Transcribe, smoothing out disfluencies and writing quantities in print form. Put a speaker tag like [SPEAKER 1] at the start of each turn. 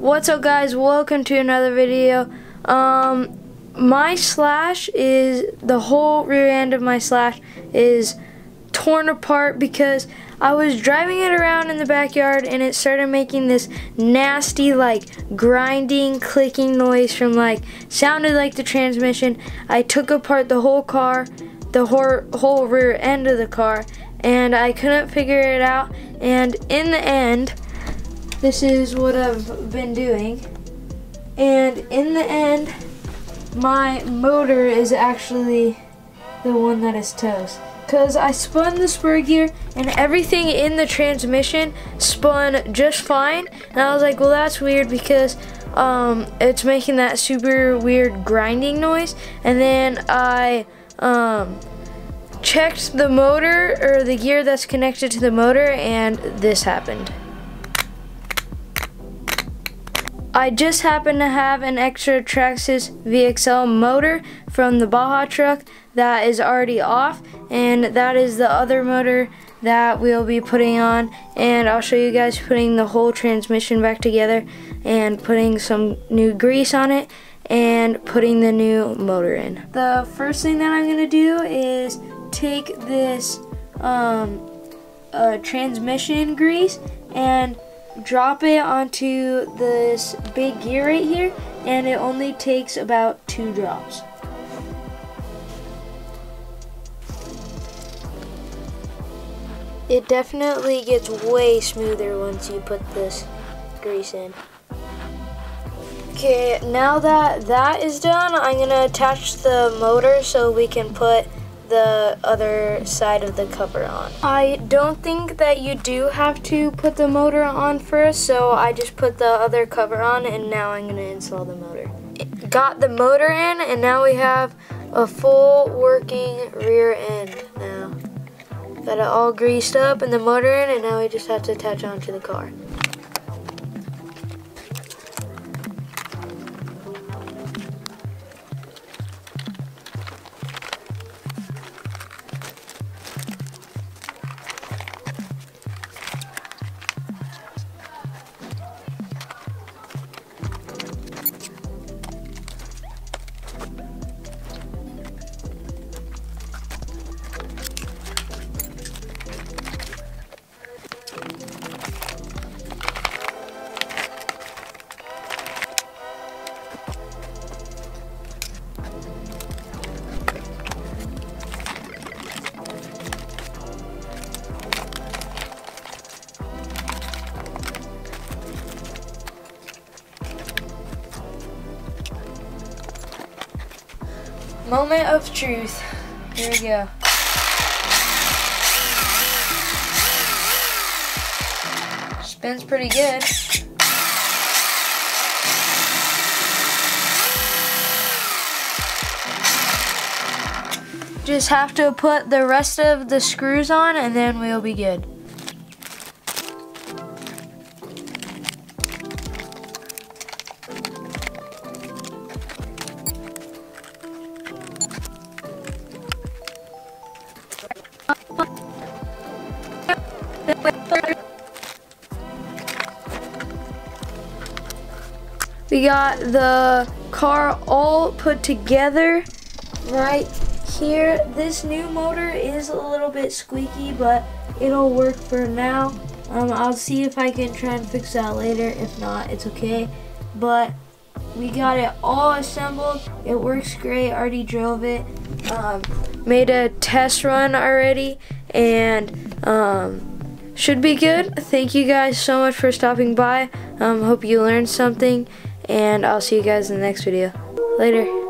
[SPEAKER 1] What's up, guys? Welcome to another video. My slash is, the whole rear end of my slash is torn apart because I was driving it around in the backyard and it started making this nasty, like, grinding, clicking noise from, like, sounded like the transmission. I took apart the whole car, the whole rear end of the car, and I couldn't figure it out. And in the end, this is what I've been doing. And in the end, my motor is actually the one that is toast. Because I spun the spur gear and everything in the transmission spun just fine. And I was like, well, that's weird because it's making that super weird grinding noise. And then I checked the motor, or the gear that's connected to the motor, and this happened. I just happen to have an extra Traxxas VXL motor from the Baja truck that is already off, and that is the other motor that we'll be putting on, and I'll show you guys putting the whole transmission back together and putting some new grease on it and putting the new motor in. The first thing that I'm going to do is take this transmission grease and drop it onto this big gear right here, and it only takes about 2 drops. It definitely gets way smoother once you put this grease in. Okay, now that that is done, I'm gonna attach the motor so we can put the other side of the cover on. I don't think that you do have to put the motor on first, so I just put the other cover on, and now I'm gonna install the motor. Got the motor in, and now we have a full working rear end now. Got it all greased up and the motor in, and now we just have to attach onto the car. Moment of truth. Here we go. Spins pretty good. Just have to put the rest of the screws on, and then we'll be good. We got the car all put together right here. This new motor is a little bit squeaky, but it'll work for now. I'll see if I can try and fix that later. If not, it's okay. But we got it all assembled. It works great. Already drove it. Made a test run already, and should be good. Thank you guys so much for stopping by. Hope you learned something, and I'll see you guys in the next video. Later.